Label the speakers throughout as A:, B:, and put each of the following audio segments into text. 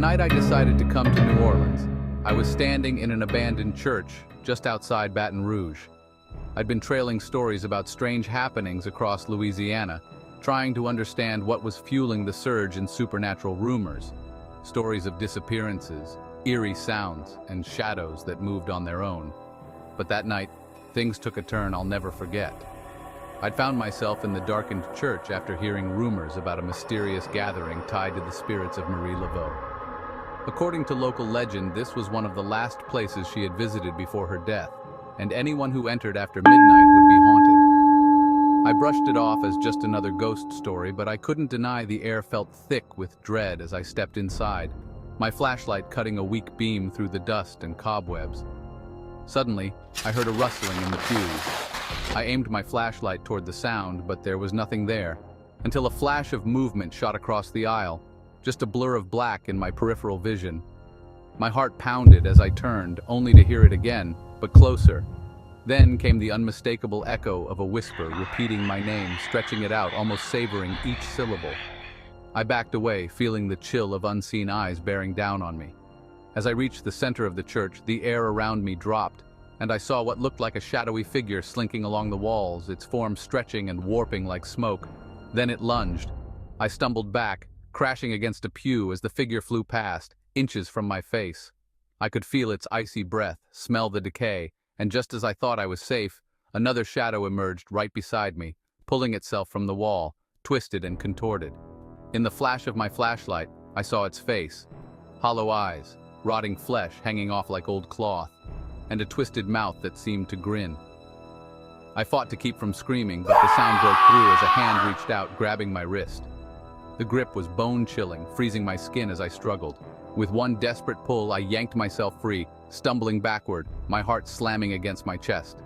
A: night I decided to come to New Orleans, I was standing in an abandoned church just outside Baton Rouge. I'd been trailing stories about strange happenings across Louisiana, trying to understand what was fueling the surge in supernatural rumors. Stories of disappearances, eerie sounds, and shadows that moved on their own. But that night, things took a turn I'll never forget. I'd found myself in the darkened church after hearing rumors about a mysterious gathering tied to the spirits of Marie Laveau. According to local legend, this was one of the last places she had visited before her death, and anyone who entered after midnight would be haunted. I brushed it off as just another ghost story, but I couldn't deny the air felt thick with dread as I stepped inside, my flashlight cutting a weak beam through the dust and cobwebs. Suddenly, I heard a rustling in the pews. I aimed my flashlight toward the sound, but there was nothing there, until a flash of movement shot across the aisle, just a blur of black in my peripheral vision. My heart pounded as I turned, only to hear it again, but closer. Then came the unmistakable echo of a whisper repeating my name, stretching it out, almost savoring each syllable. I backed away, feeling the chill of unseen eyes bearing down on me. As I reached the center of the church, the air around me dropped, and I saw what looked like a shadowy figure slinking along the walls, its form stretching and warping like smoke. Then it lunged. I stumbled back, crashing against a pew as the figure flew past, inches from my face. I could feel its icy breath, smell the decay, and just as I thought I was safe, another shadow emerged right beside me, pulling itself from the wall, twisted and contorted. In the flash of my flashlight, I saw its face. Hollow eyes, rotting flesh hanging off like old cloth, and a twisted mouth that seemed to grin. I fought to keep from screaming, but the sound broke through as a hand reached out, grabbing my wrist. The grip was bone-chilling, freezing my skin as I struggled. With one desperate pull, I yanked myself free, stumbling backward, my heart slamming against my chest.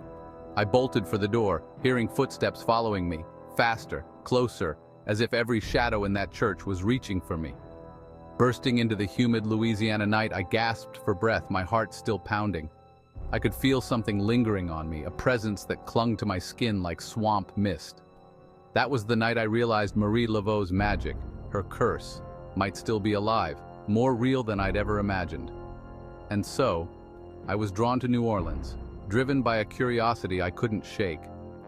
A: I bolted for the door, hearing footsteps following me, faster, closer, as if every shadow in that church was reaching for me. Bursting into the humid Louisiana night, I gasped for breath, my heart still pounding. I could feel something lingering on me, a presence that clung to my skin like swamp mist. That was the night I realized Marie Laveau's magic, her curse, might still be alive, more real than I'd ever imagined. And so, I was drawn to New Orleans, driven by a curiosity I couldn't shake,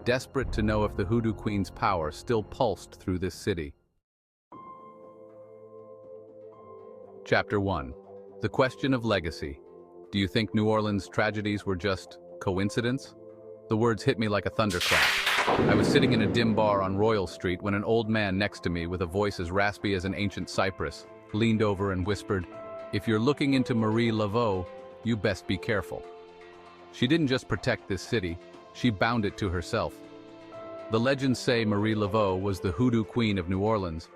A: desperate to know if the Voodoo Queen's power still pulsed through this city. Chapter 1. The Question of Legacy. Do you think New Orleans' tragedies were just coincidence? The words hit me like a thunderclap. I was sitting in a dim bar on Royal Street when an old man next to me, with a voice as raspy as an ancient cypress, leaned over and whispered, "If you're looking into Marie Laveau, you best be careful." She didn't just protect this city, she bound it to herself. The legends say Marie Laveau was the Voodoo Queen of New Orleans,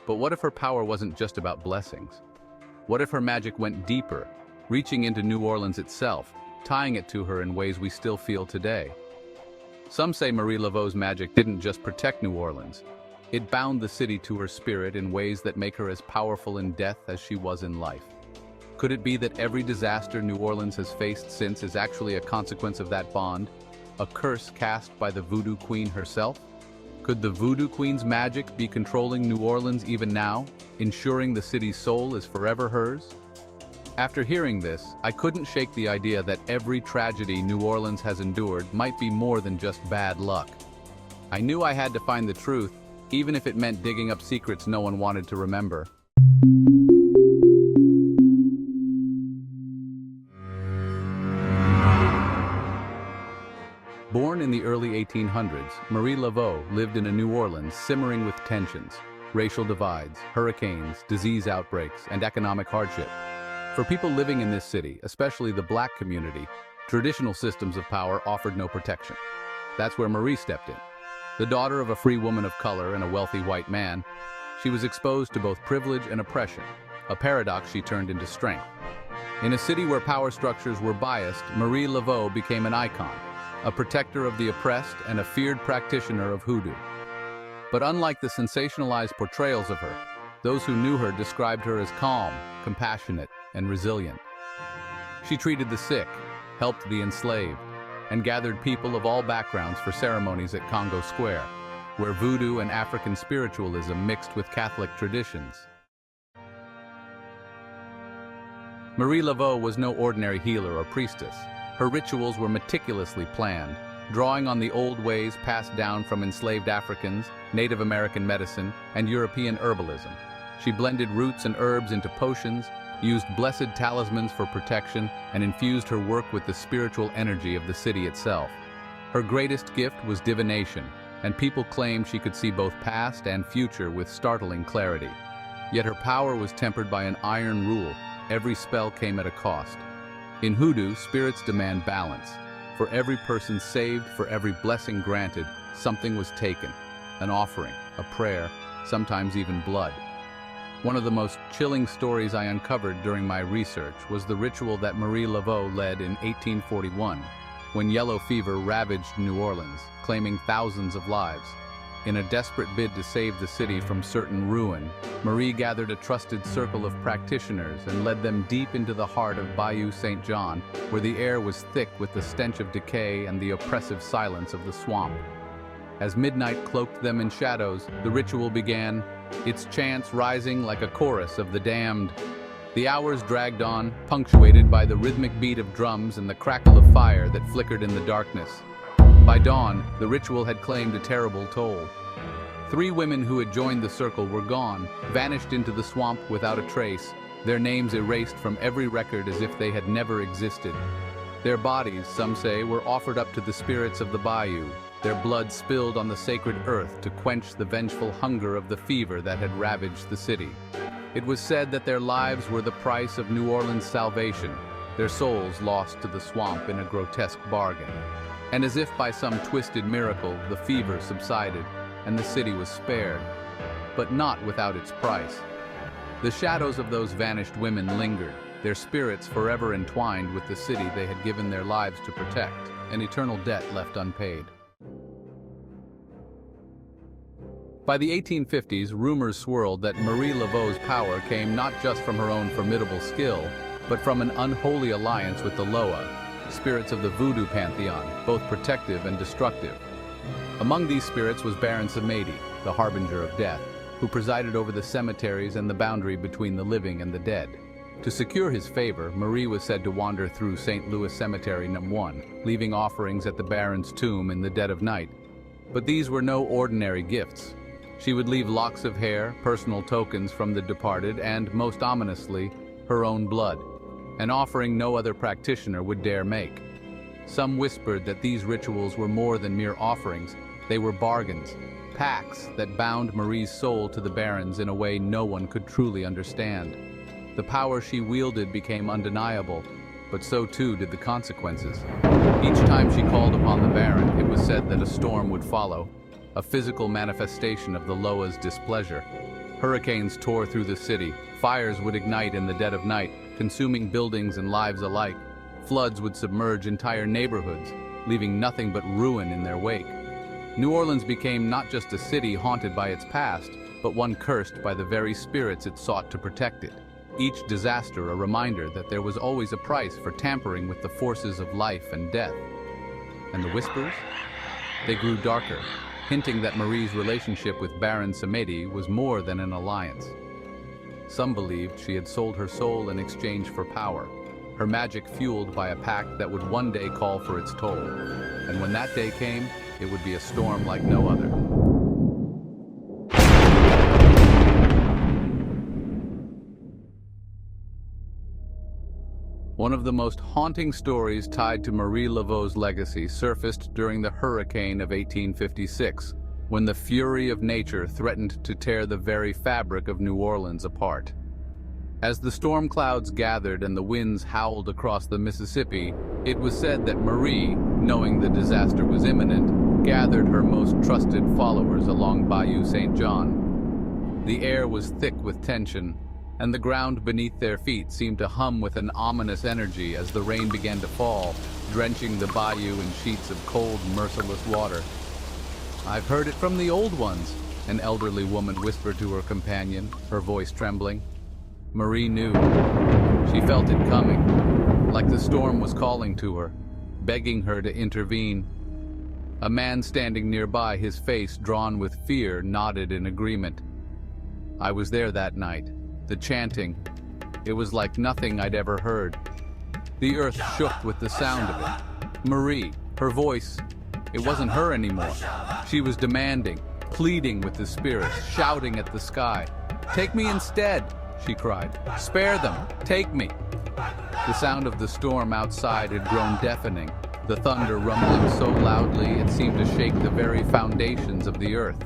A: but what if her power wasn't just about blessings? What if her magic went deeper, reaching into New Orleans itself, tying it to her in ways we still feel today? Some say Marie Laveau's magic didn't just protect New Orleans. It bound the city to her spirit in ways that make her as powerful in death as she was in life. Could it be that every disaster New Orleans has faced since is actually a consequence of that bond? A curse cast by the Voodoo Queen herself? Could the Voodoo Queen's magic be controlling New Orleans even now, ensuring the city's soul is forever hers? After hearing this, I couldn't shake the idea that every tragedy New Orleans has endured might be more than just bad luck. I knew I had to find the truth, even if it meant digging up secrets no one wanted to remember. Born in the early 1800s, Marie Laveau lived in a New Orleans simmering with tensions, racial divides, hurricanes, disease outbreaks, and economic hardship. For people living in this city, especially the black community, traditional systems of power offered no protection. That's where Marie stepped in. The daughter of a free woman of color and a wealthy white man, she was exposed to both privilege and oppression, a paradox she turned into strength. In a city where power structures were biased, Marie Laveau became an icon, a protector of the oppressed and a feared practitioner of hoodoo. But unlike the sensationalized portrayals of her, those who knew her described her as calm, compassionate, and resilient. She treated the sick, helped the enslaved, and gathered people of all backgrounds for ceremonies at Congo Square, where voodoo and African spiritualism mixed with Catholic traditions. Marie Laveau was no ordinary healer or priestess. Her rituals were meticulously planned, drawing on the old ways passed down from enslaved Africans, Native American medicine, and European herbalism. She blended roots and herbs into potions, used blessed talismans for protection, and infused her work with the spiritual energy of the city itself. Her greatest gift was divination, and people claimed she could see both past and future with startling clarity. Yet her power was tempered by an iron rule: every spell came at a cost. In Voodoo, spirits demand balance. For every person saved, for every blessing granted, something was taken: an offering, a prayer, sometimes even blood. One of the most chilling stories I uncovered during my research was the ritual that Marie Laveau led in 1841, when yellow fever ravaged New Orleans, claiming thousands of lives. In a desperate bid to save the city from certain ruin, Marie gathered a trusted circle of practitioners and led them deep into the heart of Bayou St. John, where the air was thick with the stench of decay and the oppressive silence of the swamp. As midnight cloaked them in shadows, the ritual began, its chants rising like a chorus of the damned. The hours dragged on, punctuated by the rhythmic beat of drums and the crackle of fire that flickered in the darkness. By dawn, the ritual had claimed a terrible toll. 3 women who had joined the circle were gone, vanished into the swamp without a trace, their names erased from every record as if they had never existed. Their bodies, some say, were offered up to the spirits of the bayou, their blood spilled on the sacred earth to quench the vengeful hunger of the fever that had ravaged the city. It was said that their lives were the price of New Orleans' salvation, their souls lost to the swamp in a grotesque bargain. And as if by some twisted miracle, the fever subsided, and the city was spared. But not without its price. The shadows of those vanished women lingered, their spirits forever entwined with the city they had given their lives to protect, an eternal debt left unpaid. By the 1850s, rumors swirled that Marie Laveau's power came not just from her own formidable skill, but from an unholy alliance with the Loa, spirits of the Voodoo pantheon, both protective and destructive. Among these spirits was Baron Samedi, the harbinger of death, who presided over the cemeteries and the boundary between the living and the dead. To secure his favor, Marie was said to wander through St. Louis Cemetery No. 1, leaving offerings at the Baron's tomb in the dead of night. But these were no ordinary gifts. She would leave locks of hair, personal tokens from the departed, and, most ominously, her own blood, an offering no other practitioner would dare make. Some whispered that these rituals were more than mere offerings. They were bargains, pacts that bound Marie's soul to the Baron's in a way no one could truly understand. The power she wielded became undeniable, but so too did the consequences. Each time she called upon the Baron, it was said that a storm would follow, a physical manifestation of the Loa's displeasure. Hurricanes tore through the city, fires would ignite in the dead of night, consuming buildings and lives alike. Floods would submerge entire neighborhoods, leaving nothing but ruin in their wake. New Orleans became not just a city haunted by its past, but one cursed by the very spirits it sought to protect it. Each disaster a reminder that there was always a price for tampering with the forces of life and death. And the whispers? They grew darker, hinting that Marie's relationship with Baron Samedi was more than an alliance. Some believed she had sold her soul in exchange for power, her magic fueled by a pact that would one day call for its toll. And when that day came, it would be a storm like no other. One of the most haunting stories tied to Marie Laveau's legacy surfaced during the hurricane of 1856, when the fury of nature threatened to tear the very fabric of New Orleans apart. As the storm clouds gathered and the winds howled across the Mississippi, it was said that Marie, knowing the disaster was imminent, gathered her most trusted followers along Bayou St. John. The air was thick with tension, and the ground beneath their feet seemed to hum with an ominous energy as the rain began to fall, drenching the bayou in sheets of cold, merciless water. "I've heard it from the old ones," an elderly woman whispered to her companion, her voice trembling. Marie knew. She felt it coming, like the storm was calling to her, begging her to intervene. A man standing nearby, his face drawn with fear, nodded in agreement. "I was there that night. The chanting, It was like nothing I'd ever heard. The earth shook with the sound of it. Marie, her voice, it wasn't her anymore. She was demanding, pleading with the spirits, shouting at the sky. "Take me instead," she cried. "Spare them, take me." The sound of the storm outside had grown deafening, the thunder rumbling so loudly it seemed to shake the very foundations of the earth.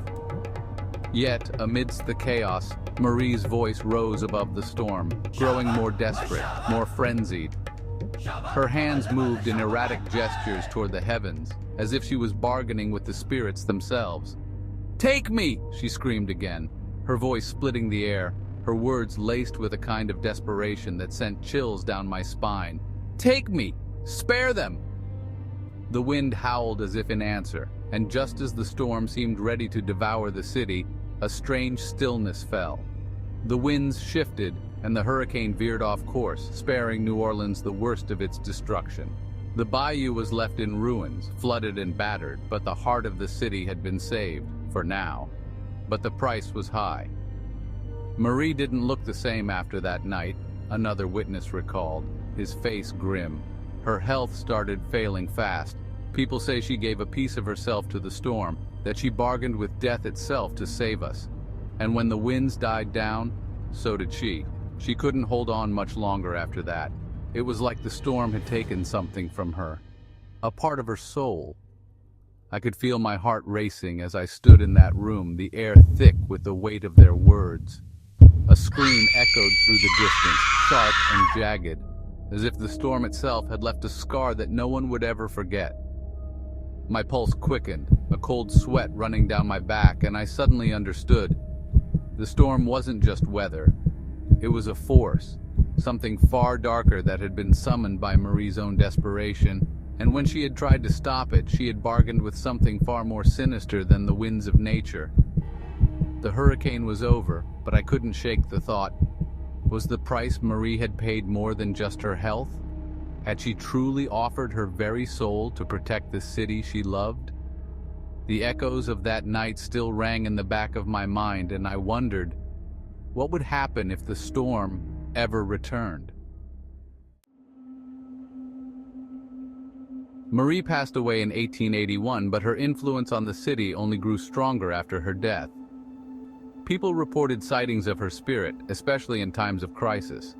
A: Yet, amidst the chaos, Marie's voice rose above the storm, growing more desperate, more frenzied. Her hands moved in erratic gestures toward the heavens, as if she was bargaining with the spirits themselves. "Take me!" she screamed again, her voice splitting the air, her words laced with a kind of desperation that sent chills down my spine. "Take me! Spare them!" The wind howled as if in answer, and just as the storm seemed ready to devour the city, a strange stillness fell. The winds shifted, and the hurricane veered off course, sparing New Orleans the worst of its destruction. The bayou was left in ruins, flooded and battered, but the heart of the city had been saved, for now. But the price was high. Marie didn't look the same after that night, another witness recalled, his face grim. Her health started failing fast. People say she gave a piece of herself to the storm, that she bargained with death itself to save us. And when the winds died down, so did she. She couldn't hold on much longer after that. It was like the storm had taken something from her, a part of her soul. I could feel my heart racing as I stood in that room, the air thick with the weight of their words. A scream echoed through the distance, sharp and jagged, as if the storm itself had left a scar that no one would ever forget. My pulse quickened, a cold sweat running down my back, and I suddenly understood. The storm wasn't just weather. It was a force, something far darker that had been summoned by Marie's own desperation, and when she had tried to stop it, she had bargained with something far more sinister than the winds of nature. The hurricane was over, but I couldn't shake the thought. Was the price Marie had paid more than just her health? Had she truly offered her very soul to protect the city she loved? The echoes of that night still rang in the back of my mind, and I wondered, what would happen if the storm ever returned? Marie passed away in 1881, but her influence on the city only grew stronger after her death. People reported sightings of her spirit, especially in times of crisis.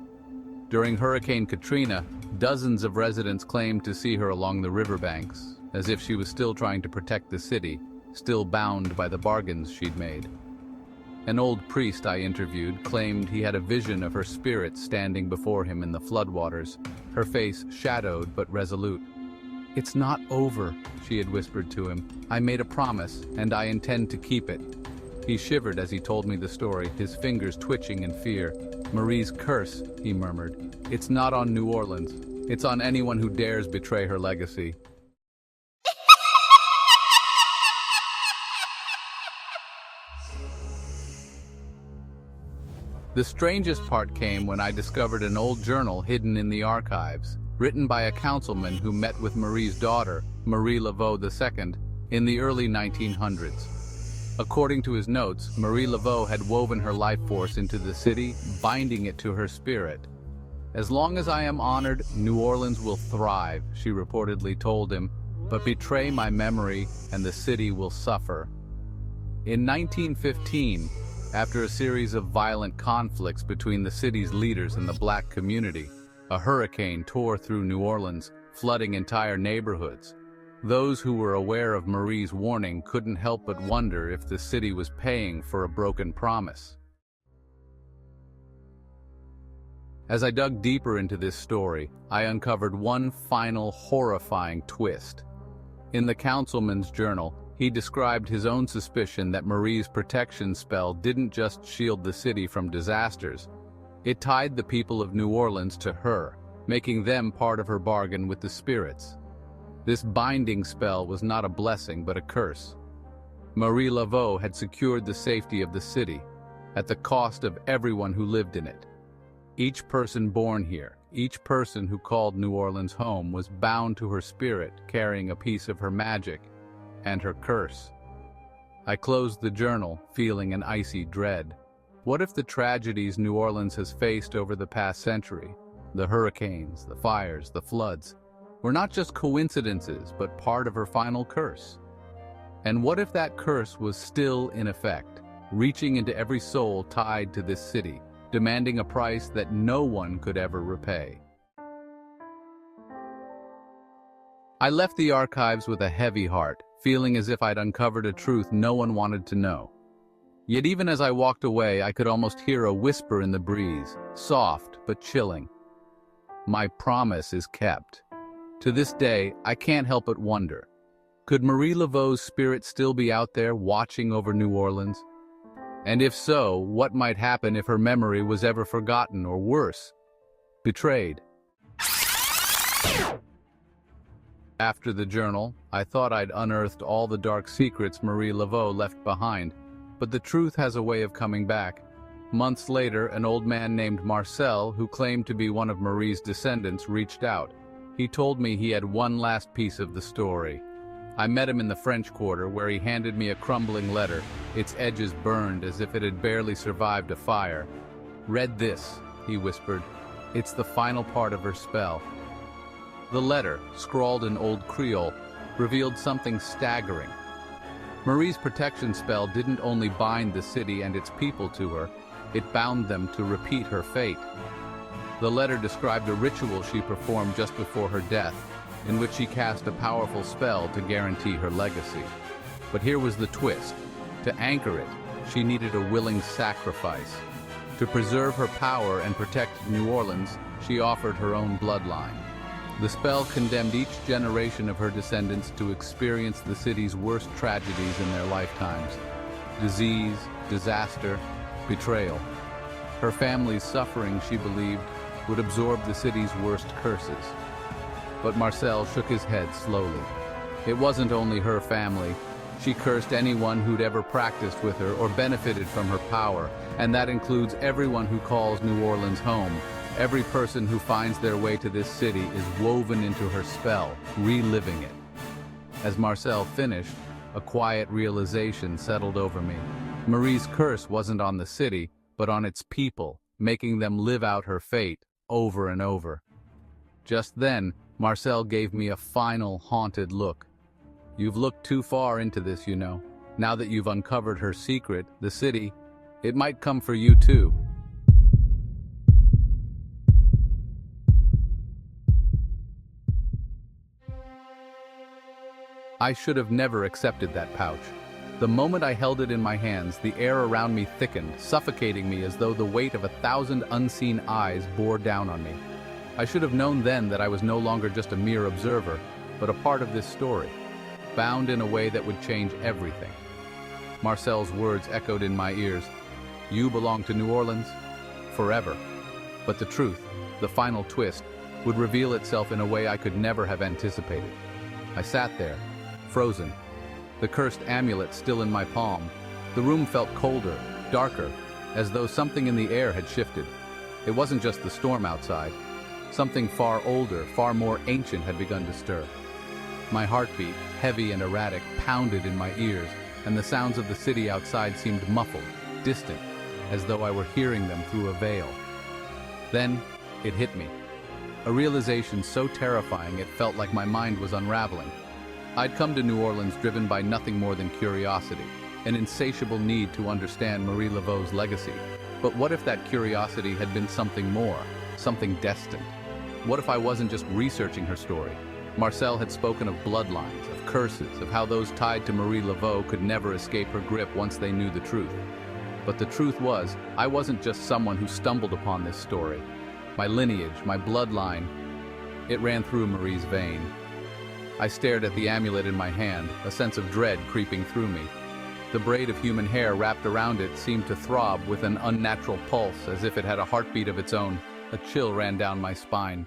A: During Hurricane Katrina, dozens of residents claimed to see her along the riverbanks, as if she was still trying to protect the city, still bound by the bargains she'd made. An old priest I interviewed claimed he had a vision of her spirit standing before him in the floodwaters, her face shadowed but resolute. "It's not over," she had whispered to him. "I made a promise, and I intend to keep it." He shivered as he told me the story, his fingers twitching in fear. "Marie's curse," he murmured. "It's not on New Orleans. It's on anyone who dares betray her legacy." The strangest part came when I discovered an old journal hidden in the archives, written by a councilman who met with Marie's daughter, Marie Laveau II, in the early 1900s. According to his notes, Marie Laveau had woven her life force into the city, binding it to her spirit. "As long as I am honored, New Orleans will thrive," she reportedly told him, "but betray my memory and the city will suffer." In 1915, after a series of violent conflicts between the city's leaders and the black community, a hurricane tore through New Orleans, flooding entire neighborhoods. Those who were aware of Marie's warning couldn't help but wonder if the city was paying for a broken promise. As I dug deeper into this story, I uncovered one final horrifying twist. In the councilman's journal, he described his own suspicion that Marie's protection spell didn't just shield the city from disasters. It tied the people of New Orleans to her, making them part of her bargain with the spirits. This binding spell was not a blessing but a curse. Marie Laveau had secured the safety of the city, at the cost of everyone who lived in it. Each person born here, each person who called New Orleans home was bound to her spirit, carrying a piece of her magic and her curse. I closed the journal, feeling an icy dread. What if the tragedies New Orleans has faced over the past century, the hurricanes, the fires, the floods, were not just coincidences, but part of her final curse? And what if that curse was still in effect, reaching into every soul tied to this city, demanding a price that no one could ever repay? I left the archives with a heavy heart, feeling as if I'd uncovered a truth no one wanted to know. Yet even as I walked away, I could almost hear a whisper in the breeze, soft but chilling. My promise is kept. To this day, I can't help but wonder, could Marie Laveau's spirit still be out there watching over New Orleans? And if so, what might happen if her memory was ever forgotten or worse, betrayed? After the journal, I thought I'd unearthed all the dark secrets Marie Laveau left behind, but the truth has a way of coming back. Months later, an old man named Marcel, who claimed to be one of Marie's descendants, reached out. He told me he had one last piece of the story. I met him in the French Quarter, where he handed me a crumbling letter, its edges burned as if it had barely survived a fire. "Read this," he whispered. "It's the final part of her spell." The letter, scrawled in Old Creole, revealed something staggering. Marie's protection spell didn't only bind the city and its people to her, it bound them to repeat her fate. The letter described a ritual she performed just before her death, in which she cast a powerful spell to guarantee her legacy. But here was the twist. To anchor it, she needed a willing sacrifice. To preserve her power and protect New Orleans, she offered her own bloodline. The spell condemned each generation of her descendants to experience the city's worst tragedies in their lifetimes: disease, disaster, betrayal. Her family's suffering, she believed, would absorb the city's worst curses. But Marcel shook his head slowly. It wasn't only her family. She cursed anyone who'd ever practiced with her or benefited from her power, and that includes everyone who calls New Orleans home. Every person who finds their way to this city is woven into her spell, reliving it. As Marcel finished, a quiet realization settled over me. Marie's curse wasn't on the city, but on its people, making them live out her fate over and over. Just then, Marcel gave me a final haunted look. "You've looked too far into this, you know. Now that you've uncovered her secret, the city, it might come for you too." I should have never accepted that pouch. The moment I held it in my hands, the air around me thickened, suffocating me as though the weight of 1,000 unseen eyes bore down on me. I should have known then that I was no longer just a mere observer, but a part of this story, bound in a way that would change everything. Marcel's words echoed in my ears. "You belong to New Orleans forever." But the truth, the final twist, would reveal itself in a way I could never have anticipated. I sat there, frozen, the cursed amulet still in my palm. The room felt colder, darker, as though something in the air had shifted. It wasn't just the storm outside. Something far older, far more ancient had begun to stir. My heartbeat, heavy and erratic, pounded in my ears, and the sounds of the city outside seemed muffled, distant, as though I were hearing them through a veil. Then, it hit me. A realization so terrifying it felt like my mind was unraveling. I'd come to New Orleans driven by nothing more than curiosity, an insatiable need to understand Marie Laveau's legacy. But what if that curiosity had been something more, something destined? What if I wasn't just researching her story? Marcel had spoken of bloodlines, of curses, of how those tied to Marie Laveau could never escape her grip once they knew the truth. But the truth was, I wasn't just someone who stumbled upon this story. My lineage, my bloodline, it ran through Marie's vein. I stared at the amulet in my hand, a sense of dread creeping through me. The braid of human hair wrapped around it seemed to throb with an unnatural pulse, as if it had a heartbeat of its own. A chill ran down my spine.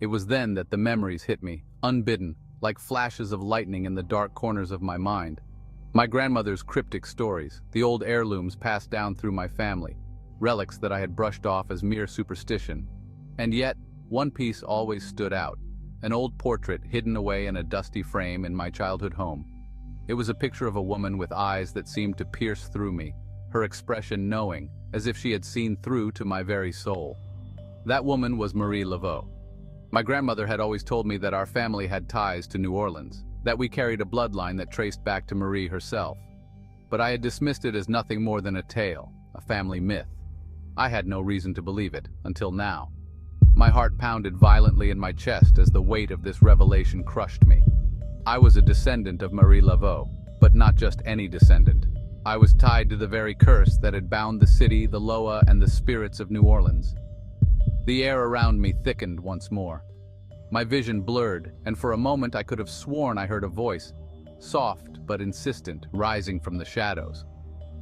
A: It was then that the memories hit me, unbidden, like flashes of lightning in the dark corners of my mind. My grandmother's cryptic stories, the old heirlooms passed down through my family, relics that I had brushed off as mere superstition. And yet, one piece always stood out, an old portrait hidden away in a dusty frame in my childhood home. It was a picture of a woman with eyes that seemed to pierce through me, her expression knowing, as if she had seen through to my very soul. That woman was Marie Laveau. My grandmother had always told me that our family had ties to New Orleans, that we carried a bloodline that traced back to Marie herself. But I had dismissed it as nothing more than a tale, a family myth. I had no reason to believe it, until now. My heart pounded violently in my chest as the weight of this revelation crushed me. I was a descendant of Marie Laveau, but not just any descendant. I was tied to the very curse that had bound the city, the Loa, and the spirits of New Orleans. The air around me thickened once more. My vision blurred, and for a moment I could have sworn I heard a voice, soft but insistent, rising from the shadows.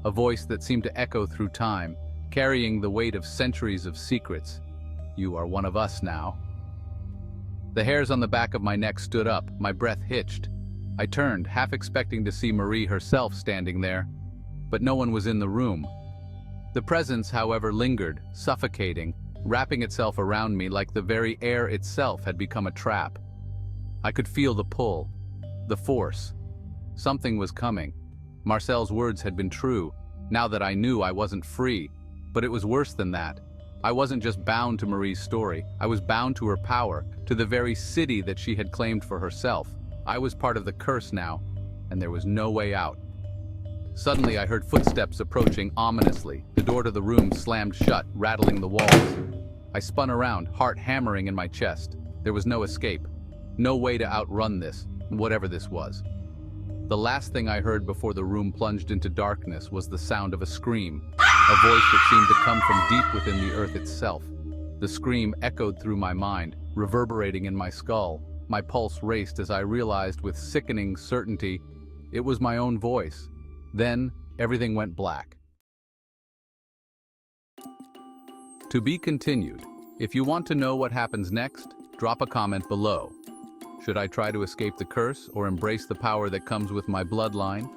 A: A voice that seemed to echo through time, carrying the weight of centuries of secrets. You are one of us now. The hairs on the back of my neck stood up, my breath hitched. I turned, half expecting to see Marie herself standing there, but no one was in the room. The presence, however, lingered, suffocating, wrapping itself around me like the very air itself had become a trap. I could feel the pull, the force. Something was coming. Marcel's words had been true, now that I knew I wasn't free. But it was worse than that. I wasn't just bound to Marie's story, I was bound to her power, to the very city that she had claimed for herself. I was part of the curse now, and there was no way out. Suddenly I heard footsteps approaching ominously. The door to the room slammed shut, rattling the walls. I spun around, heart hammering in my chest. There was no escape. No way to outrun this, whatever this was. The last thing I heard before the room plunged into darkness was the sound of a scream, a voice that seemed to come from deep within the earth itself. The scream echoed through my mind, reverberating in my skull. My pulse raced as I realized with sickening certainty it was my own voice. Then, everything went black. To be continued. If you want to know what happens next, drop a comment below. Should I try to escape the curse or embrace the power that comes with my bloodline?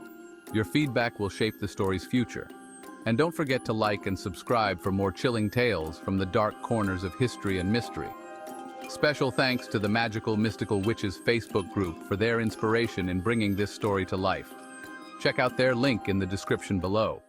A: Your feedback will shape the story's future. And don't forget to like and subscribe for more chilling tales from the dark corners of history and mystery. Special thanks to the Magical Mystical Witches Facebook group for their inspiration in bringing this story to life. Check out their link in the description below.